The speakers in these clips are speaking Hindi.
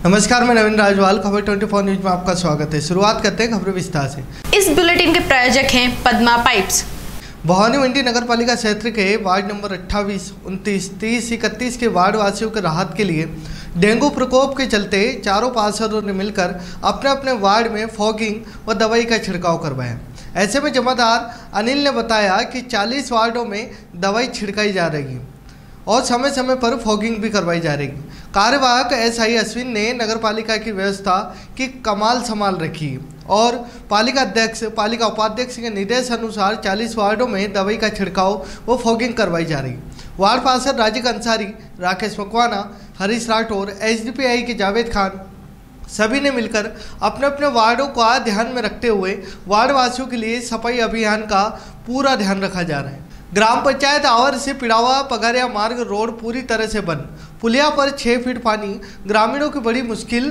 नमस्कार, मैं नवीन राजवाल। खबर 24 न्यूज में आपका स्वागत है। शुरुआत करते हैं खबरें विस्तार से। इस बुलेटिन के प्रायोजक हैं पद्मा पाइप्स। भवानी मंडी नगर पालिका क्षेत्र के वार्ड नंबर 28, 29, 30, 31 के वार्ड वासियों के राहत के लिए डेंगू प्रकोप के चलते चारों पार्षदों ने मिलकर अपने अपने वार्ड में फॉगिंग व दवाई का छिड़काव करवाया। ऐसे में जमादार अनिल ने बताया कि 40 वार्डों में दवाई छिड़काई जा रही है और समय समय पर फॉगिंग भी करवाई जा रही है। कार्यवाहक एसआई अश्विन ने नगर पालिका की व्यवस्था की कमाल संभाल रखी और पालिका उपाध्यक्ष के निर्देश अनुसार 40 वार्डों में दवाई का छिड़काव व फॉगिंग करवाई जा रही है। वार्ड पार्षद राजिक अंसारी, राकेश मकवाना, हरीश राठौर, एसडीपीआई के जावेद खान सभी ने मिलकर अपने अपने वार्डों का ध्यान में रखते हुए वार्ड वासियों के लिए सफाई अभियान का पूरा ध्यान रखा जा रहा है। ग्राम पंचायत आवर से पिड़ावा पगारिया मार्ग रोड पूरी तरह से बंद, पुलिया पर 6 फीट पानी, ग्रामीणों की बड़ी मुश्किल।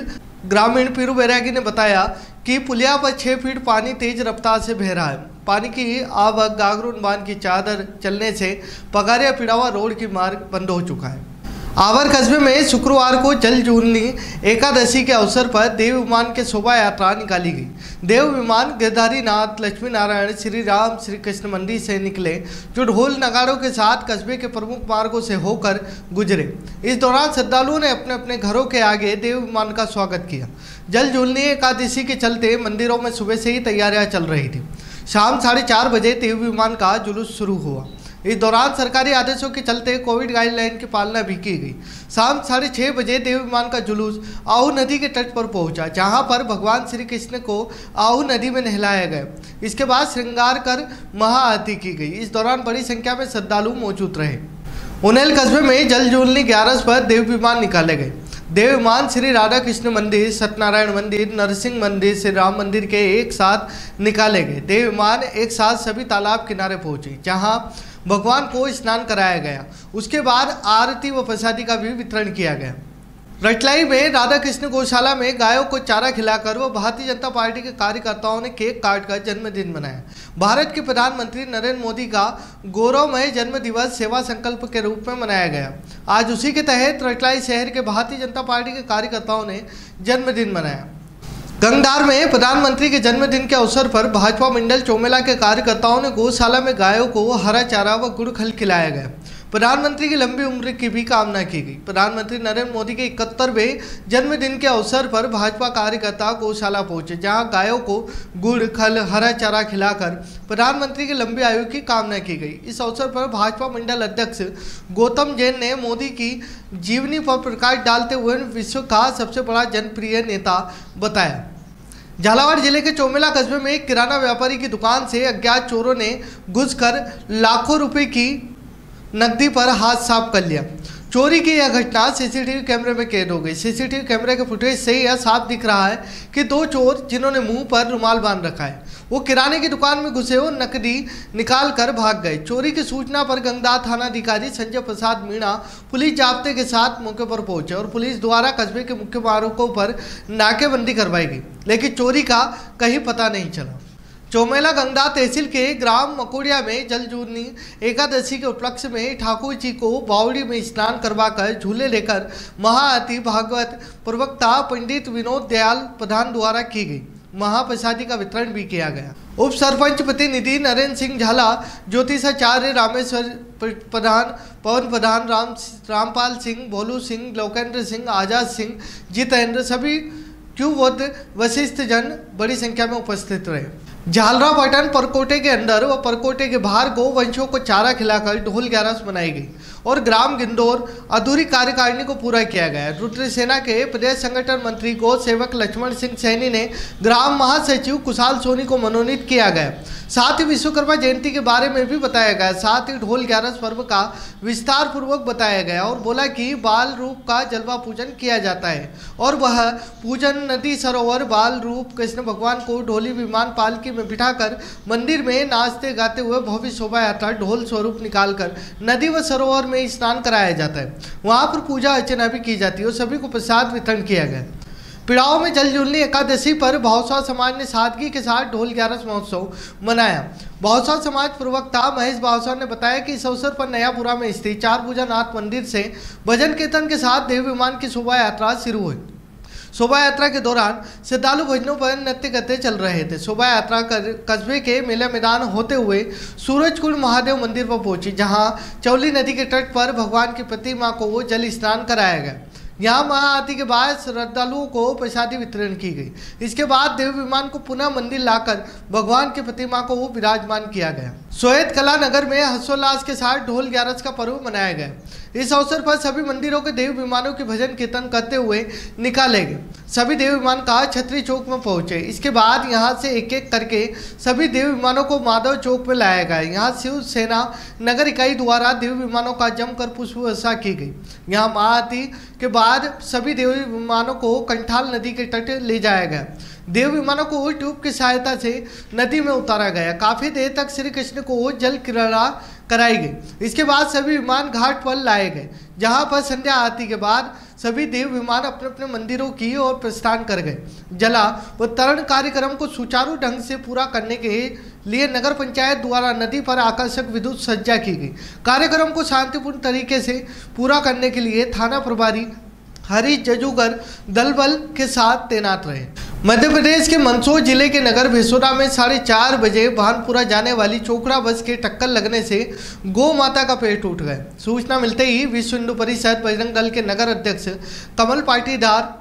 ग्रामीण पीरू बैरागी ने बताया कि पुलिया पर 6 फीट पानी तेज रफ्तार से बह रहा है। पानी की आवक गागरून बांध की चादर चलने से पगारिया पिड़ावा रोड की मार्ग बंद हो चुका है। आवर कस्बे में शुक्रवार को जल जूलनी एकादशी के अवसर पर देव विमान के शोभा यात्रा निकाली गई। देव विमान गिरधारी नाथ, लक्ष्मी नारायण, श्री राम, श्री कृष्ण मंदिर से निकले, जो ढोल नगाड़ों के साथ कस्बे के प्रमुख मार्गों से होकर गुजरे। इस दौरान श्रद्धालुओं ने अपने अपने घरों के आगे देव विमान का स्वागत किया। जल जूलनी एकादशी के चलते मंदिरों में सुबह से ही तैयारियां चल रही थी। शाम 4:30 बजे देव विमान का जुलूस शुरू हुआ। इस दौरान सरकारी आदेशों के चलते कोविड गाइडलाइन की पालना भी की गई। शाम 6:30 बजे देव विमान का जुलूस आहू नदी के तट पर पहुंचा, जहां पर भगवान श्री कृष्ण को आहू नदी में नहलाया गया। इसके बाद श्रृंगार कर महाआरती की गई। इस दौरान बड़ी संख्या में श्रद्धालु मौजूद रहे। उनेल कस्बे में जल जूलनी 11 पर देव विमान निकाले गए। देव विमान श्री राधा कृष्ण मंदिर, सत्यनारायण मंदिर, नरसिंह मंदिर, श्री राम मंदिर के एक साथ निकाले गए। देव विमान एक साथ सभी तालाब किनारे पहुंचे, जहां भगवान को स्नान कराया गया। उसके बाद आरती व प्रसादी का भी वितरण किया गया। रटलाई में राधा कृष्ण गौशाला में गायों को चारा खिलाकर व भारतीय जनता पार्टी के कार्यकर्ताओं ने केक काटकर जन्मदिन मनाया। भारत के प्रधानमंत्री नरेंद्र मोदी का गौरवमय जन्म दिवस सेवा संकल्प के रूप में मनाया गया। आज उसी के तहत रटलाई शहर के भारतीय जनता पार्टी के कार्यकर्ताओं ने जन्मदिन मनाया। गंगदार में प्रधानमंत्री के जन्मदिन के अवसर पर भाजपा मंडल चौमेला के कार्यकर्ताओं ने गौशाला में गायों को हरा चारा व गुड़ खल खिलाया गया। प्रधानमंत्री की लंबी उम्र की भी कामना की गई। प्रधानमंत्री नरेंद्र मोदी के 71वें जन्मदिन के अवसर पर भाजपा कार्यकर्ता गौशाला पहुंचे, जहां गायों को गुड़ खल हरा चारा खिलाकर प्रधानमंत्री की लंबी आयु की कामना की गई। इस अवसर पर भाजपा मंडल अध्यक्ष गौतम जैन ने मोदी की जीवनी पर प्रकाश डालते हुए विश्व का सबसे बड़ा जनप्रिय नेता बताया। झालावाड़ जिले के चौमेला कस्बे में एक किराना व्यापारी की दुकान से अज्ञात चोरों ने घुसकर लाखों रुपए की नकदी पर हाथ साफ कर लिया। चोरी की यह घटना सीसीटीवी कैमरे में कैद हो गई। सीसीटीवी कैमरे के फुटेज से यह साफ दिख रहा है कि 2 चोर, जिन्होंने मुंह पर रुमाल बांध रखा है, वो किराने की दुकान में घुसे और नकदी निकाल कर भाग गए। चोरी की सूचना पर गंगदार थानाधिकारी संजय प्रसाद मीणा पुलिस जाब्ते के साथ मौके पर पहुंचे और पुलिस द्वारा कस्बे के मुख्य मार्गों पर नाकेबंदी करवाई गई, लेकिन चोरी का कहीं पता नहीं चला। चौमेला गंगदार तहसील के ग्राम मकोड़िया में जल जूलनी एकादशी के उपलक्ष्य में ठाकुर जी को बावड़ी में स्नान करवाकर झूले लेकर महाआरती भागवत प्रवक्ता पंडित विनोद दयाल प्रधान द्वारा की गई। महाप्रसादी का वितरण भी किया गया। उप सरपंच प्रतिनिधि नरेंद्र सिंह झाला, ज्योतिषाचार्य रामेश्वर प्रधान, पवन प्रधान, रामपाल सिंह, भोलू सिंह, लोकेंद्र सिंह, आजाद सिंह, जितेंद्र, सभी क्यूवोद वशिष्ठ जन बड़ी संख्या में उपस्थित रहे। झालरापाटन परकोटे के अंदर व परकोटे के बाहर गौवंशों को चारा खिलाकर ढोल 11 मनाई गई और ग्राम गिंदौर अधूरी कार्यकारिणी को पूरा किया गया। रुद्र सेना के प्रदेश संगठन मंत्री गौ सेवक लक्ष्मण सिंह सैनी ने ग्राम महासचिव कुशाल सोनी को मनोनीत किया गया। साथ ही विश्वकर्मा जयंती के बारे में भी बताया गया। साथ ही ढोल 11 पर्व का विस्तार पूर्वक बताया गया और बोला कि बाल रूप का जलवा पूजन किया जाता है और वह पूजन नदी सरोवर बाल रूप कृष्ण भगवान को ढोली विमान पालकी में बिठाकर मंदिर में नाचते गाते हुए भव्य शोभा यात्रा ढोल स्वरूप निकालकर नदी व सरोवर में स्नान कराया जाता है। वहां पर पूजा अर्चना भी की जाती है और सभी को प्रसाद वितरण किया गया। पिड़ाव में जल जूलनी एकादशी पर भावसार समाज ने सादगी के साथ ढोल 11 महोत्सव मनाया। भावसार समाज प्रवक्ता महेश भावसार ने बताया कि इस अवसर पर नयापुरा में स्थित चारभुजा नाथ मंदिर से भजन कीर्तन के साथ देव विमान की शोभा यात्रा शुरू हुई। शोभा यात्रा के दौरान श्रद्धालु भजनों पर नृत्य करते चल रहे थे। शोभा यात्रा कस्बे के मेला मैदान होते हुए सूरजकुंड महादेव मंदिर पर पहुंची, जहां चौली नदी के तट पर भगवान की प्रतिमा को जल स्नान कराया गया। यहाँ महाआरती के बाद श्रद्धालुओं को प्रसादी वितरण की गई। इसके बाद देव विमान को पुनः मंदिर लाकर भगवान की प्रतिमा को विराजमान किया गया। सोहेत कला नगर में हर्षोल्लास के साथ ढोल ग्यारस का पर्व मनाया गया। इस अवसर पर सभी मंदिरों के देव विमानों के भजन कीर्तन करते हुए निकाले गए। सभी देव विमान का छतरी चौक में पहुंचे। इसके बाद यहां से एक एक करके सभी देव विमानों को माधव चौक में लाया गया। यहां शिवसेना नगर इकाई द्वारा देव विमानों का जमकर पुष्प वर्षा की गई। यहां महाआरती के बाद सभी देव विमानों को कंठाल नदी के तट ले जाया गया। देव विमानों को ट्यूब की सहायता से नदी में उतारा गया। काफी देर तक श्री कृष्ण को जल क्रीड़ा कराई गई। इसके बाद सभी विमान घाट पर लाए गए, जहां पर संध्या आरती के बाद सभी देव विमान अपने अपने मंदिरों की ओर प्रस्थान कर गए। जला व तरण कार्यक्रम को सुचारू ढंग से पूरा करने के लिए नगर पंचायत द्वारा नदी पर आकर्षक विद्युत सज्जा की गई। कार्यक्रम को शांतिपूर्ण तरीके से पूरा करने के लिए थाना प्रभारी हरीश जजूगर दल बल के साथ तैनात रहे। मध्य प्रदेश के मंदसौर जिले के नगर भेसोरा में 4:30 बजे भानपुरा जाने वाली चोकड़ा बस के टक्कर लगने से गौ माता का पेड़ टूट गया। सूचना मिलते ही विश्व हिंदू परिषद बजरंग दल के नगर अध्यक्ष कमल पाटीदार,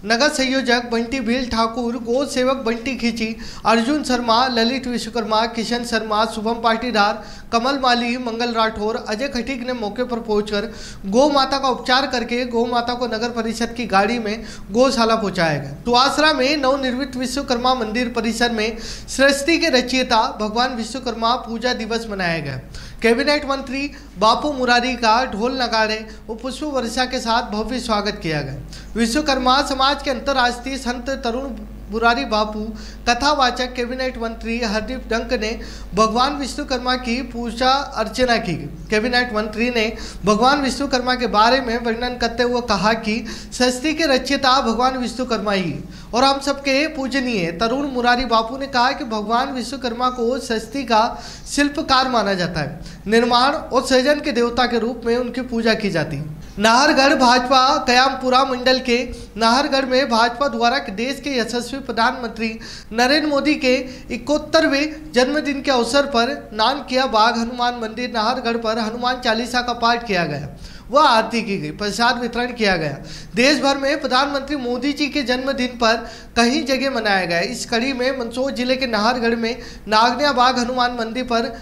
नगर संयोजक बंटी भील ठाकुर, गौ सेवक बंटी खींची, अर्जुन शर्मा, ललित विश्वकर्मा, किशन शर्मा, शुभम पाटीदार, कमल माली, मंगल राठौर, अजय खटीक ने मौके पर पहुंचकर गौ माता का उपचार करके गौ माता को नगर परिषद की गाड़ी में गौशाला पहुंचाया गया। सुआसरा में नवनिर्मित विश्वकर्मा मंदिर परिसर में सृष्टि के रचयिता भगवान विश्वकर्मा पूजा दिवस मनाया गया। कैबिनेट मंत्री बापू मुरारी का ढोल नगाड़े और पुष्प वर्षा के साथ भव्य स्वागत किया गया। विश्वकर्मा समाज के अंतर्राष्ट्रीय संत तरुण मुरारी बापू कथावाचक कैबिनेट मंत्री हरदीप डंक ने भगवान विश्वकर्मा की पूजा अर्चना की। कैबिनेट मंत्री ने भगवान विश्वकर्मा के बारे में वर्णन करते हुए कहा कि सृष्टि के रचयिता भगवान विश्वकर्मा ही और हम सबके पूजनीय। तरुण मुरारी बापू ने कहा कि भगवान विश्वकर्मा को सृष्टि का शिल्पकार माना जाता है। निर्माण और सृजन के देवता के रूप में उनकी पूजा की जाती है। नाहरगढ़ भाजपा कयामपुरा मंडल के नाहरगढ़ में भाजपा द्वारा देश के यशस्वी प्रधानमंत्री नरेंद्र मोदी के 71वें जन्मदिन के अवसर पर नानकिया बाग हनुमान मंदिर नाहरगढ़ पर हनुमान चालीसा का पाठ किया गया। वह आरती की गई, प्रसाद वितरण किया गया। देश भर में प्रधानमंत्री मोदी जी के जन्मदिन पर कई जगह मनाया गया। इस कड़ी में मंदसौर जिले के नाहरगढ़ में नागनिया बाग हनुमान मंदिर पर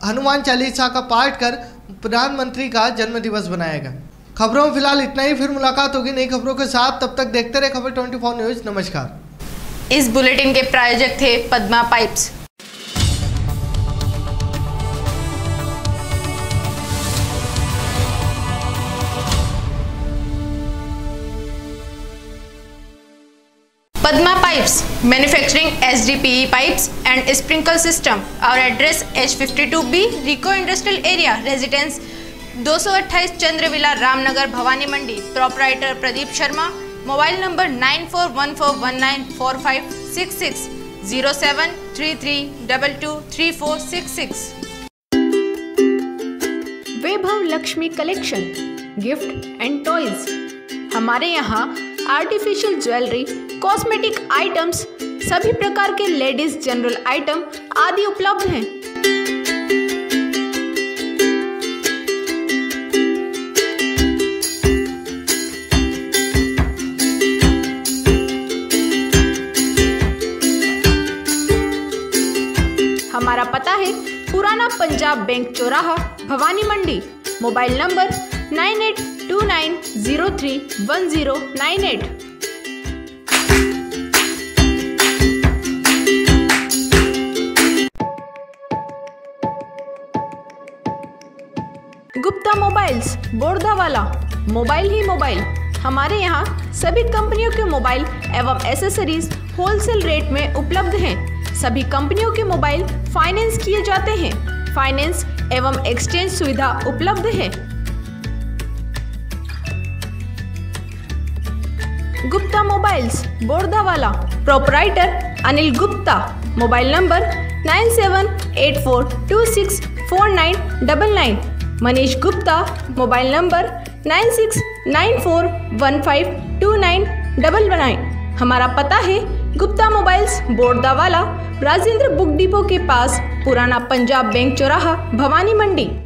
हनुमान चालीसा का पाठ कर प्रधानमंत्री का जन्मदिवस मनाया गया। खबरों में फिलहाल इतना ही, फिर मुलाकात होगी नई खबरों के साथ। तब तक देखते रहे खबर 24 न्यूज। नमस्कार। इस बुलेटिन के प्रायोजक थे Padma pipes. Padma Pipes, manufacturing HDPE pipes and sprinkle system. Our address H52B, Rico Industrial Area, Residence 228 Chandravila, Ramnagar, Bhawani Mandi. Proprietor Pradeep Sharma. Mobile number 9414194566, 0733223466। Vaibhav Lakshmi collection, gift and toys. हमारे यहाँ आर्टिफिशियल ज्वेलरी, कॉस्मेटिक आइटम्स, सभी प्रकार के लेडीज जनरल आइटम आदि उपलब्ध हैं। हमारा पता है पुराना पंजाब बैंक चौराहा, Bhawani Mandi. Mobile number 9829031098। Gupta mobiles, Bordawala. Mobile ही मोबाइल। हमारे यहाँ सभी कंपनियों के मोबाइल एवं एसेसरीज होलसेल रेट में उपलब्ध हैं। सभी कंपनियों के मोबाइल फाइनेंस किए जाते हैं। फाइनेंस एवं एक्सचेंज सुविधा उपलब्ध है। Gupta mobiles, Bordawala. Proprietor Anil Gupta. Mobile number 9784264999। Manish Gupta. Mobile number 9694152999। हमारा पता है Gupta mobiles, Bordawala, Rajendra book depot के पास, पुराना पंजाब बैंक चौराहा, भवानी मंडी।